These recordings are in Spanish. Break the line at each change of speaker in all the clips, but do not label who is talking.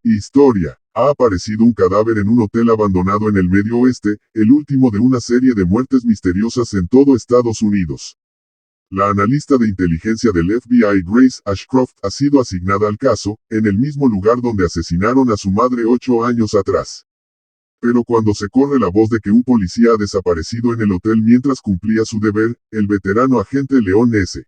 Historia. Ha aparecido un cadáver en un hotel abandonado en el Medio Oeste, el último de una serie de muertes misteriosas en todo Estados Unidos. La analista de inteligencia del FBI Grace Ashcroft ha sido asignada al caso, en el mismo lugar donde asesinaron a su madre 8 años atrás. Pero cuando se corre la voz de que un policía ha desaparecido en el hotel mientras cumplía su deber, el veterano agente Leon S.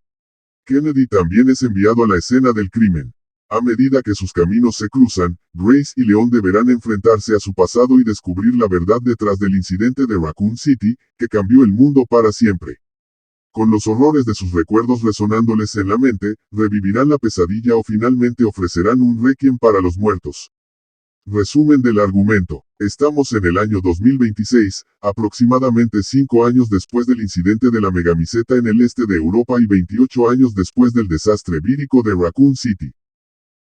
Kennedy también es enviado a la escena del crimen. A medida que sus caminos se cruzan, Grace y Leon deberán enfrentarse a su pasado y descubrir la verdad detrás del incidente de Raccoon City, que cambió el mundo para siempre. Con los horrores de sus recuerdos resonándoles en la mente, revivirán la pesadilla o finalmente ofrecerán un requiem para los muertos. Resumen del argumento. Estamos en el año 2026, aproximadamente 5 años después del incidente de la megamiseta en el este de Europa y 28 años después del desastre vírico de Raccoon City.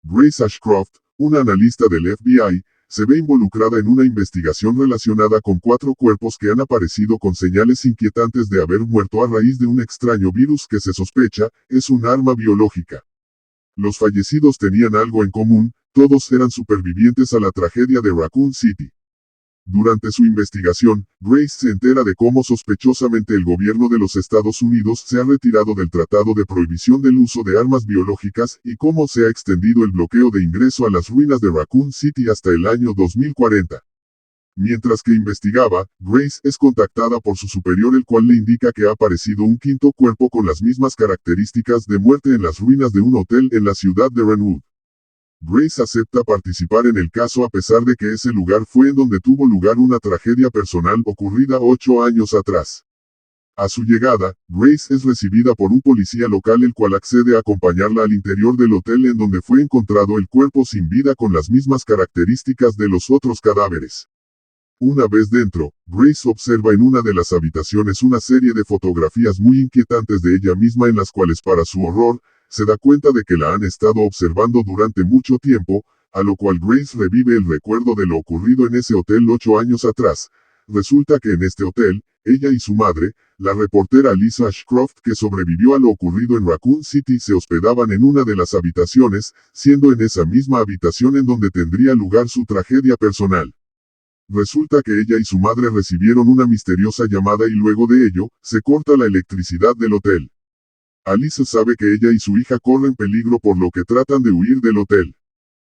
Grace Ashcroft, una analista del FBI, se ve involucrada en una investigación relacionada con 4 cuerpos que han aparecido con señales inquietantes de haber muerto a raíz de un extraño virus que se sospecha es un arma biológica. Los fallecidos tenían algo en común, todos eran supervivientes a la tragedia de Raccoon City. Durante su investigación, Grace se entera de cómo sospechosamente el gobierno de los Estados Unidos se ha retirado del Tratado de Prohibición del Uso de Armas Biológicas y cómo se ha extendido el bloqueo de ingreso a las ruinas de Raccoon City hasta el año 2040. Mientras que investigaba, Grace es contactada por su superior, el cual le indica que ha aparecido un 5º cuerpo con las mismas características de muerte en las ruinas de un hotel en la ciudad de Renwood. Grace acepta participar en el caso a pesar de que ese lugar fue en donde tuvo lugar una tragedia personal ocurrida 8 años atrás. A su llegada, Grace es recibida por un policía local, el cual accede a acompañarla al interior del hotel en donde fue encontrado el cuerpo sin vida con las mismas características de los otros cadáveres. Una vez dentro, Grace observa en una de las habitaciones una serie de fotografías muy inquietantes de ella misma en las cuales, para su horror, se da cuenta de que la han estado observando durante mucho tiempo, a lo cual Grace revive el recuerdo de lo ocurrido en ese hotel 8 años atrás. Resulta que en este hotel, ella y su madre, la reportera Lisa Ashcroft, que sobrevivió a lo ocurrido en Raccoon City, se hospedaban en una de las habitaciones, siendo en esa misma habitación en donde tendría lugar su tragedia personal. Resulta que ella y su madre recibieron una misteriosa llamada y luego de ello, se corta la electricidad del hotel. Alice sabe que ella y su hija corren peligro, por lo que tratan de huir del hotel.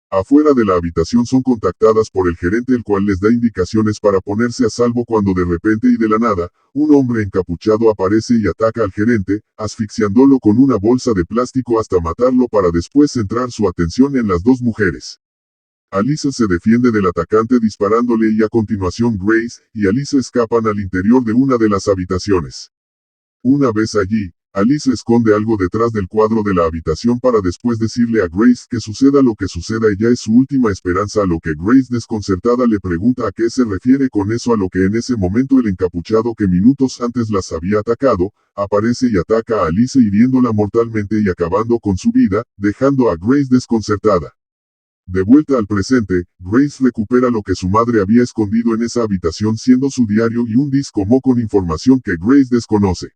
Afuera de la habitación son contactadas por el gerente, el cual les da indicaciones para ponerse a salvo cuando de repente y de la nada, un hombre encapuchado aparece y ataca al gerente, asfixiándolo con una bolsa de plástico hasta matarlo para después centrar su atención en las 2 mujeres. Alice se defiende del atacante disparándole y a continuación Grace y Alice escapan al interior de una de las habitaciones. Una vez allí, Alice esconde algo detrás del cuadro de la habitación para después decirle a Grace que suceda lo que suceda, ella es su última esperanza, a lo que Grace, desconcertada, le pregunta a qué se refiere con eso, a lo que en ese momento el encapuchado que minutos antes las había atacado, aparece y ataca a Alice hiriéndola mortalmente y acabando con su vida, dejando a Grace desconcertada. De vuelta al presente, Grace recupera lo que su madre había escondido en esa habitación, siendo su diario y un disco Mo con información que Grace desconoce.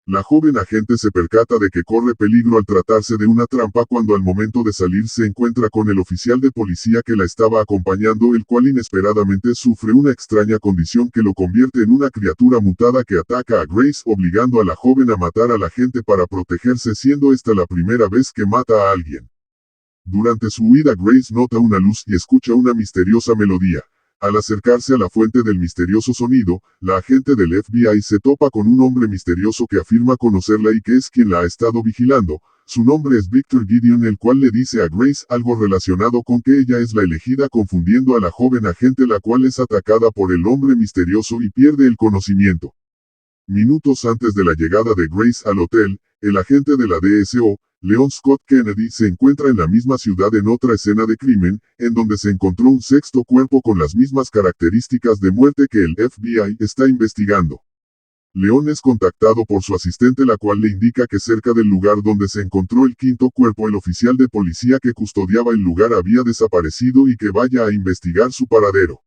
La joven agente se percata de que corre peligro al tratarse de una trampa cuando al momento de salir se encuentra con el oficial de policía que la estaba acompañando, el cual inesperadamente sufre una extraña condición que lo convierte en una criatura mutada que ataca a Grace, obligando a la joven a matar a la agente para protegerse, siendo esta la primera vez que mata a alguien. Durante su huida, Grace nota una luz y escucha una misteriosa melodía. Al acercarse a la fuente del misterioso sonido, la agente del FBI se topa con un hombre misterioso que afirma conocerla y que es quien la ha estado vigilando. Su nombre es Victor Gideon, el cual le dice a Grace algo relacionado con que ella es la elegida, confundiendo a la joven agente, la cual es atacada por el hombre misterioso y pierde el conocimiento. Minutos antes de la llegada de Grace al hotel, el agente de la DSO, Leon Scott Kennedy, se encuentra en la misma ciudad en otra escena de crimen, en donde se encontró un 6º cuerpo con las mismas características de muerte que el FBI está investigando. Leon es contactado por su asistente, la cual le indica que cerca del lugar donde se encontró el 5º cuerpo, el oficial de policía que custodiaba el lugar había desaparecido y que vaya a investigar su paradero.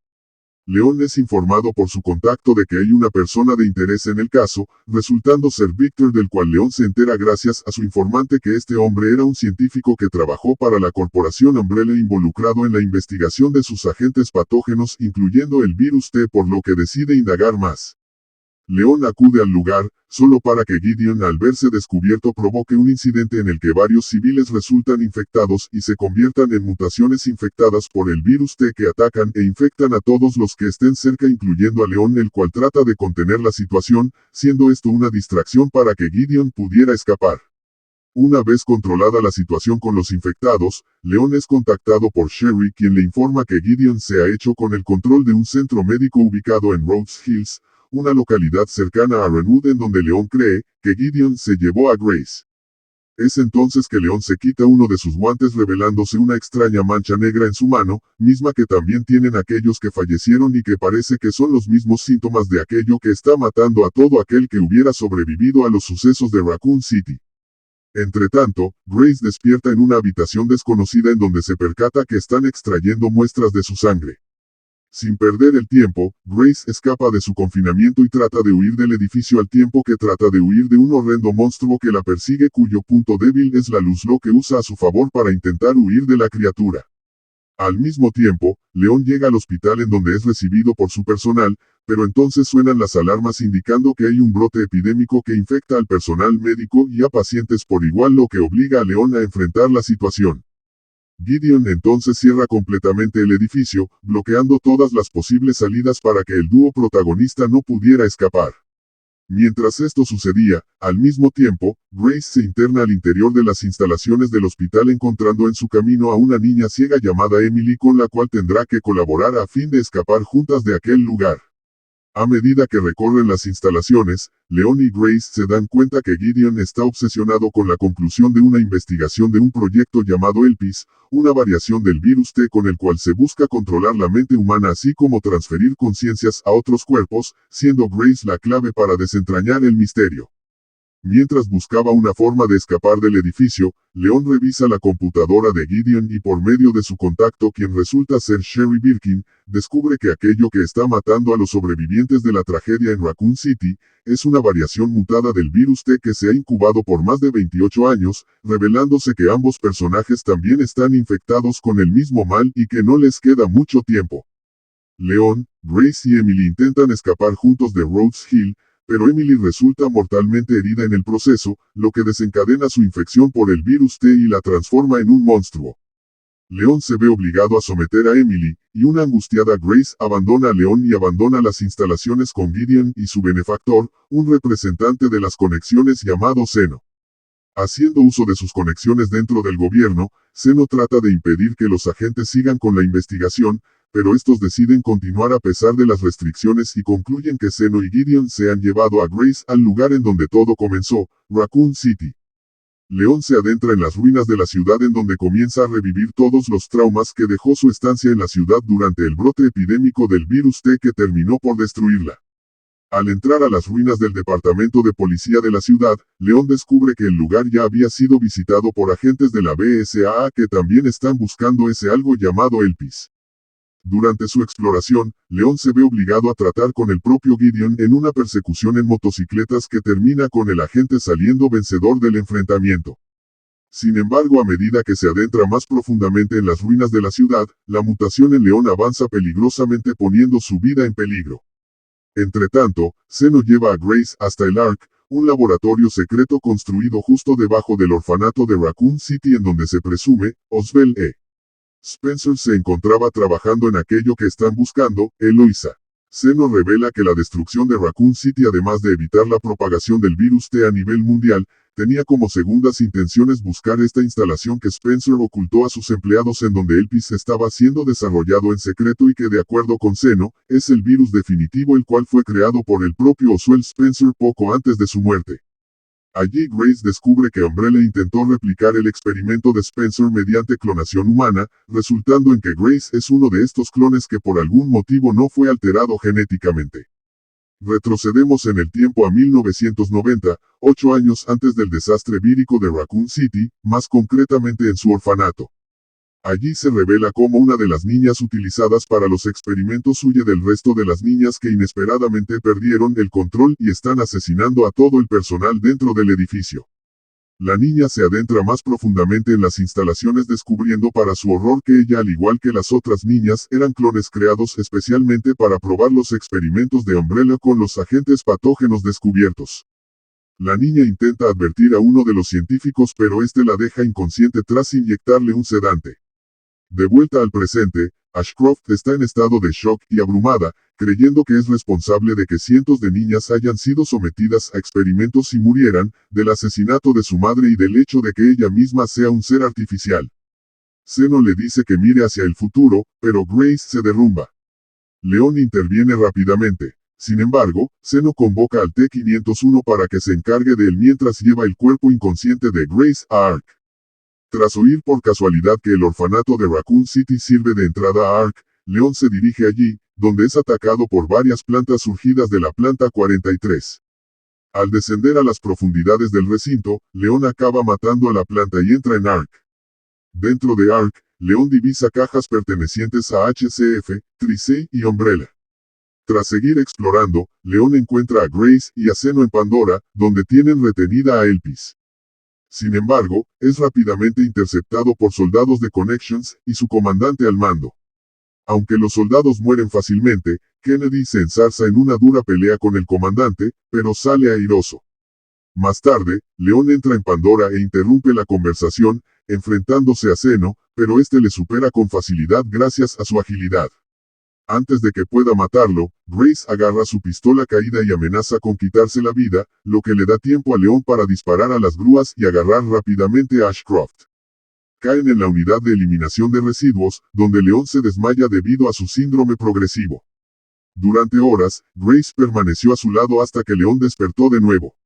Leon es informado por su contacto de que hay una persona de interés en el caso, resultando ser Victor, del cual Leon se entera gracias a su informante que este hombre era un científico que trabajó para la corporación Umbrella involucrado en la investigación de sus agentes patógenos incluyendo el virus T, por lo que decide indagar más. Leon acude al lugar, solo para que Gideon, al verse descubierto, provoque un incidente en el que varios civiles resultan infectados y se conviertan en mutaciones infectadas por el virus T que atacan e infectan a todos los que estén cerca incluyendo a Leon, el cual trata de contener la situación, siendo esto una distracción para que Gideon pudiera escapar. Una vez controlada la situación con los infectados, Leon es contactado por Sherry, quien le informa que Gideon se ha hecho con el control de un centro médico ubicado en Rhodes Hills, una localidad cercana a Renwood, en donde Leon cree que Gideon se llevó a Grace. Es entonces que Leon se quita uno de sus guantes revelándose una extraña mancha negra en su mano, misma que también tienen aquellos que fallecieron y que parece que son los mismos síntomas de aquello que está matando a todo aquel que hubiera sobrevivido a los sucesos de Raccoon City. Entretanto, Grace despierta en una habitación desconocida en donde se percata que están extrayendo muestras de su sangre. Sin perder el tiempo, Grace escapa de su confinamiento y trata de huir del edificio al tiempo que trata de huir de un horrendo monstruo que la persigue cuyo punto débil es la luz, lo que usa a su favor para intentar huir de la criatura. Al mismo tiempo, Leon llega al hospital en donde es recibido por su personal, pero entonces suenan las alarmas indicando que hay un brote epidémico que infecta al personal médico y a pacientes por igual, lo que obliga a Leon a enfrentar la situación. Gideon entonces cierra completamente el edificio, bloqueando todas las posibles salidas para que el dúo protagonista no pudiera escapar. Mientras esto sucedía, al mismo tiempo, Grace se interna al interior de las instalaciones del hospital encontrando en su camino a una niña ciega llamada Emily, con la cual tendrá que colaborar a fin de escapar juntas de aquel lugar. A medida que recorren las instalaciones, Leon y Grace se dan cuenta que Gideon está obsesionado con la conclusión de una investigación de un proyecto llamado ELPIS, una variación del virus T con el cual se busca controlar la mente humana así como transferir conciencias a otros cuerpos, siendo Grace la clave para desentrañar el misterio. Mientras buscaba una forma de escapar del edificio, Leon revisa la computadora de Gideon y por medio de su contacto, quien resulta ser Sherry Birkin, descubre que aquello que está matando a los sobrevivientes de la tragedia en Raccoon City, es una variación mutada del virus T que se ha incubado por más de 28 años, revelándose que ambos personajes también están infectados con el mismo mal y que no les queda mucho tiempo. Leon, Grace y Emily intentan escapar juntos de Rhodes Hill, pero Emily resulta mortalmente herida en el proceso, lo que desencadena su infección por el virus T y la transforma en un monstruo. Leon se ve obligado a someter a Emily, y una angustiada Grace abandona a Leon y abandona las instalaciones con Gideon y su benefactor, un representante de las conexiones llamado Zeno. Haciendo uso de sus conexiones dentro del gobierno, Zeno trata de impedir que los agentes sigan con la investigación, pero estos deciden continuar a pesar de las restricciones y concluyen que Zeno y Gideon se han llevado a Grace al lugar en donde todo comenzó, Raccoon City. Leon se adentra en las ruinas de la ciudad en donde comienza a revivir todos los traumas que dejó su estancia en la ciudad durante el brote epidémico del virus T que terminó por destruirla. Al entrar a las ruinas del departamento de policía de la ciudad, Leon descubre que el lugar ya había sido visitado por agentes de la BSAA que también están buscando ese algo llamado ELPIS. Durante su exploración, Leon se ve obligado a tratar con el propio Gideon en una persecución en motocicletas que termina con el agente saliendo vencedor del enfrentamiento. Sin embargo, a medida que se adentra más profundamente en las ruinas de la ciudad, la mutación en Leon avanza peligrosamente poniendo su vida en peligro. Entretanto, Zeno lleva a Grace hasta el ARC, un laboratorio secreto construido justo debajo del orfanato de Raccoon City en donde se presume, Oswald E. Spencer se encontraba trabajando en aquello que están buscando, Eloisa. Zeno revela que la destrucción de Raccoon City, además de evitar la propagación del virus T a nivel mundial, tenía como segundas intenciones buscar esta instalación que Spencer ocultó a sus empleados en donde ELPIS estaba siendo desarrollado en secreto y que, de acuerdo con Zeno, es el virus definitivo el cual fue creado por el propio Oswald Spencer poco antes de su muerte. Allí Grace descubre que Umbrella intentó replicar el experimento de Spencer mediante clonación humana, resultando en que Grace es uno de estos clones que por algún motivo no fue alterado genéticamente. Retrocedemos en el tiempo a 1990, 8 años antes del desastre vírico de Raccoon City, más concretamente en su orfanato. Allí se revela cómo una de las niñas utilizadas para los experimentos huye del resto de las niñas que inesperadamente perdieron el control y están asesinando a todo el personal dentro del edificio. La niña se adentra más profundamente en las instalaciones descubriendo para su horror que ella, al igual que las otras niñas, eran clones creados especialmente para probar los experimentos de Umbrella con los agentes patógenos descubiertos. La niña intenta advertir a uno de los científicos pero este la deja inconsciente tras inyectarle un sedante. De vuelta al presente, Ashcroft está en estado de shock y abrumada, creyendo que es responsable de que cientos de niñas hayan sido sometidas a experimentos y murieran, del asesinato de su madre y del hecho de que ella misma sea un ser artificial. Zeno le dice que mire hacia el futuro, pero Grace se derrumba. Leon interviene rápidamente. Sin embargo, Zeno convoca al T-501 para que se encargue de él mientras lleva el cuerpo inconsciente de Grace a Ark. Tras oír por casualidad que el orfanato de Raccoon City sirve de entrada a Ark, Leon se dirige allí, donde es atacado por varias plantas surgidas de la planta 43. Al descender a las profundidades del recinto, Leon acaba matando a la planta y entra en Ark. Dentro de Ark, Leon divisa cajas pertenecientes a HCF, Trisei y Umbrella. Tras seguir explorando, Leon encuentra a Grace y a Zeno en Pandora, donde tienen retenida a Elpis. Sin embargo, es rápidamente interceptado por soldados de Connections y su comandante al mando. Aunque los soldados mueren fácilmente, Kennedy se enzarza en una dura pelea con el comandante, pero sale airoso. Más tarde, Leon entra en Pandora e interrumpe la conversación, enfrentándose a Zeno, pero este le supera con facilidad gracias a su agilidad. Antes de que pueda matarlo, Grace agarra su pistola caída y amenaza con quitarse la vida, lo que le da tiempo a Leon para disparar a las grúas y agarrar rápidamente a Ashcroft. Caen en la unidad de eliminación de residuos, donde Leon se desmaya debido a su síndrome progresivo. Durante horas, Grace permaneció a su lado hasta que Leon despertó de nuevo.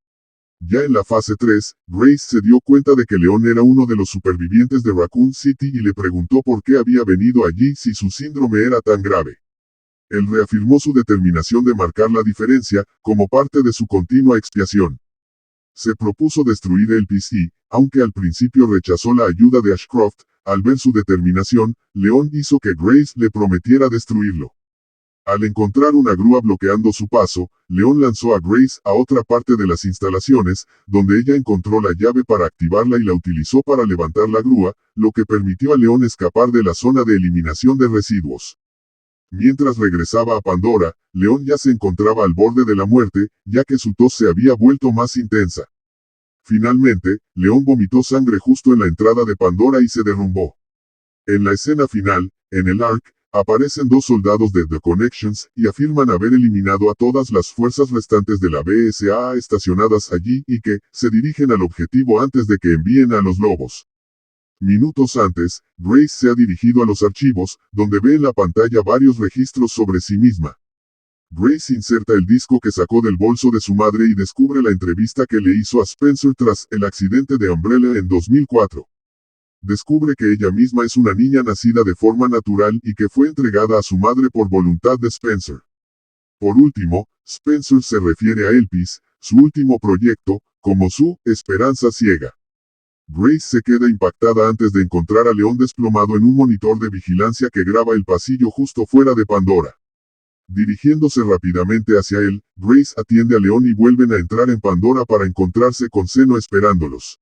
Ya en la fase 3, Grace se dio cuenta de que Leon era uno de los supervivientes de Raccoon City y le preguntó por qué había venido allí si su síndrome era tan grave. Él reafirmó su determinación de marcar la diferencia, como parte de su continua expiación. Se propuso destruir el PC, aunque al principio rechazó la ayuda de Ashcroft, al ver su determinación, Leon hizo que Grace le prometiera destruirlo. Al encontrar una grúa bloqueando su paso, Leon lanzó a Grace a otra parte de las instalaciones, donde ella encontró la llave para activarla y la utilizó para levantar la grúa, lo que permitió a Leon escapar de la zona de eliminación de residuos. Mientras regresaba a Pandora, Leon ya se encontraba al borde de la muerte, ya que su tos se había vuelto más intensa. Finalmente, Leon vomitó sangre justo en la entrada de Pandora y se derrumbó. En la escena final, en el Ark, aparecen dos soldados de The Connections y afirman haber eliminado a todas las fuerzas restantes de la BSAA estacionadas allí y que se dirigen al objetivo antes de que envíen a los lobos. Minutos antes, Grace se ha dirigido a los archivos, donde ve en la pantalla varios registros sobre sí misma. Grace inserta el disco que sacó del bolso de su madre y descubre la entrevista que le hizo a Spencer tras el accidente de Umbrella en 2004. Descubre que ella misma es una niña nacida de forma natural y que fue entregada a su madre por voluntad de Spencer. Por último, Spencer se refiere a Elpis, su último proyecto, como su esperanza ciega. Grace se queda impactada antes de encontrar a Leon desplomado en un monitor de vigilancia que graba el pasillo justo fuera de Pandora. Dirigiéndose rápidamente hacia él, Grace atiende a Leon y vuelven a entrar en Pandora para encontrarse con Zeno esperándolos.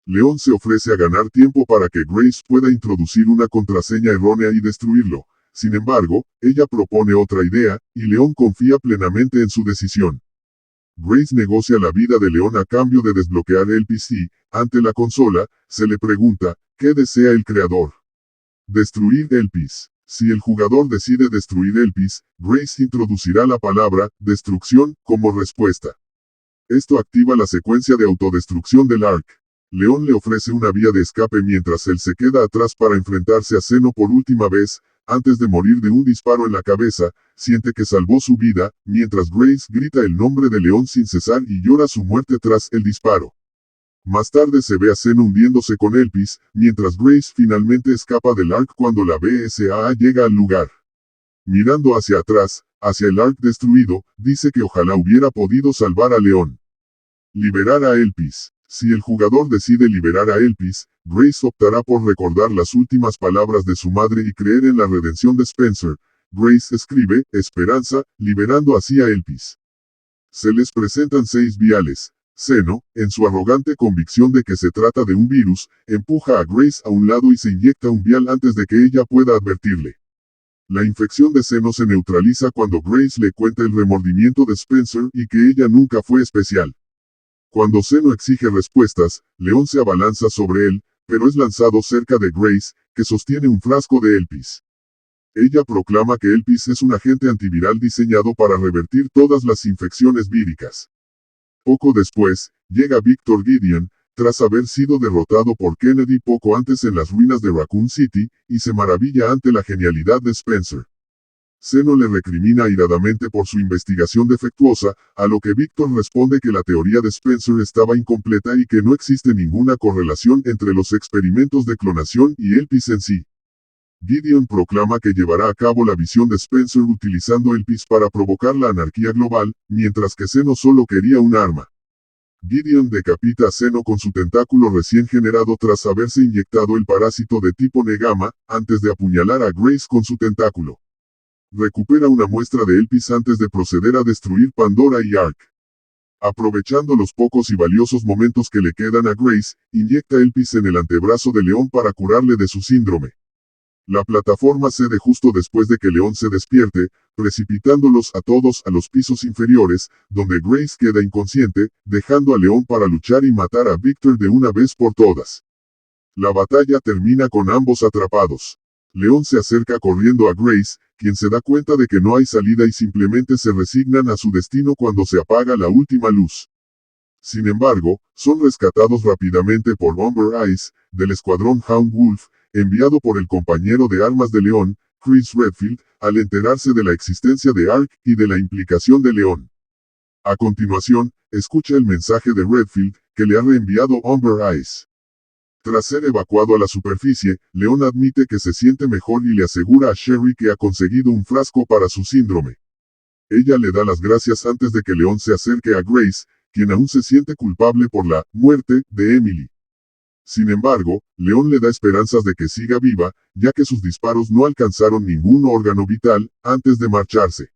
Leon se ofrece a ganar tiempo para que Grace pueda introducir una contraseña errónea y destruirlo. Sin embargo, ella propone otra idea, y Leon confía plenamente en su decisión. Grace negocia la vida de Leon a cambio de desbloquear el PC. Ante la consola, se le pregunta, ¿qué desea el creador? Destruir Elpis. Si el jugador decide destruir Elpis, Grace introducirá la palabra, destrucción, como respuesta. Esto activa la secuencia de autodestrucción del Ark. Leon le ofrece una vía de escape mientras él se queda atrás para enfrentarse a Zeno por última vez. Antes de morir de un disparo en la cabeza, siente que salvó su vida, mientras Grace grita el nombre de Leon sin cesar y llora su muerte tras el disparo. Más tarde se ve a Zeno hundiéndose con Elpis, mientras Grace finalmente escapa del Ark cuando la BSAA llega al lugar. Mirando hacia atrás, hacia el Ark destruido, dice que ojalá hubiera podido salvar a Leon. Liberar a Elpis. Si el jugador decide liberar a Elpis, Grace optará por recordar las últimas palabras de su madre y creer en la redención de Spencer. Grace escribe, esperanza, liberando así a Elpis. Se les presentan 6 viales. Zeno, en su arrogante convicción de que se trata de un virus, empuja a Grace a un lado y se inyecta un vial antes de que ella pueda advertirle. La infección de Zeno se neutraliza cuando Grace le cuenta el remordimiento de Spencer y que ella nunca fue especial. Cuando Zeno exige respuestas, Leon se abalanza sobre él, pero es lanzado cerca de Grace, que sostiene un frasco de Elpis. Ella proclama que Elpis es un agente antiviral diseñado para revertir todas las infecciones víricas. Poco después, llega Victor Gideon, tras haber sido derrotado por Kennedy poco antes en las ruinas de Raccoon City, y se maravilla ante la genialidad de Spencer. Zeno le recrimina airadamente por su investigación defectuosa, a lo que Victor responde que la teoría de Spencer estaba incompleta y que no existe ninguna correlación entre los experimentos de clonación y Elpis en sí. Gideon proclama que llevará a cabo la visión de Spencer utilizando Elpis para provocar la anarquía global, mientras que Zeno solo quería un arma. Gideon decapita a Zeno con su tentáculo recién generado tras haberse inyectado el parásito de tipo Negama, antes de apuñalar a Grace con su tentáculo. Recupera una muestra de Elpis antes de proceder a destruir Pandora y Ark. Aprovechando los pocos y valiosos momentos que le quedan a Grace, inyecta Elpis en el antebrazo de León para curarle de su síndrome. La plataforma cede justo después de que León se despierte, precipitándolos a todos a los pisos inferiores, donde Grace queda inconsciente, dejando a León para luchar y matar a Victor de una vez por todas. La batalla termina con ambos atrapados. León se acerca corriendo a Grace, quien se da cuenta de que no hay salida y simplemente se resignan a su destino cuando se apaga la última luz. Sin embargo, son rescatados rápidamente por Umber Eyes, del escuadrón Hound Wolf, enviado por el compañero de armas de León, Chris Redfield, al enterarse de la existencia de Ark y de la implicación de León. A continuación, escucha el mensaje de Redfield, que le ha reenviado Umber Eyes. Tras ser evacuado a la superficie, León admite que se siente mejor y le asegura a Sherry que ha conseguido un frasco para su síndrome. Ella le da las gracias antes de que León se acerque a Grace, quien aún se siente culpable por la muerte de Emily. Sin embargo, León le da esperanzas de que siga viva, ya que sus disparos no alcanzaron ningún órgano vital, antes de marcharse.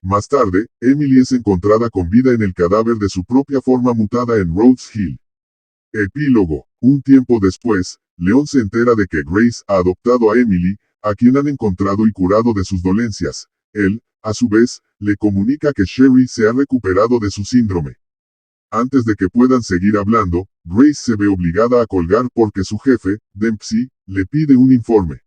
Más tarde, Emily es encontrada con vida en el cadáver de su propia forma mutada en Rhodes Hill. Epílogo. Un tiempo después, León se entera de que Grace ha adoptado a Emily, a quien han encontrado y curado de sus dolencias. Él, a su vez, le comunica que Sherry se ha recuperado de su síndrome. Antes de que puedan seguir hablando, Grace se ve obligada a colgar porque su jefe, Dempsey, le pide un informe.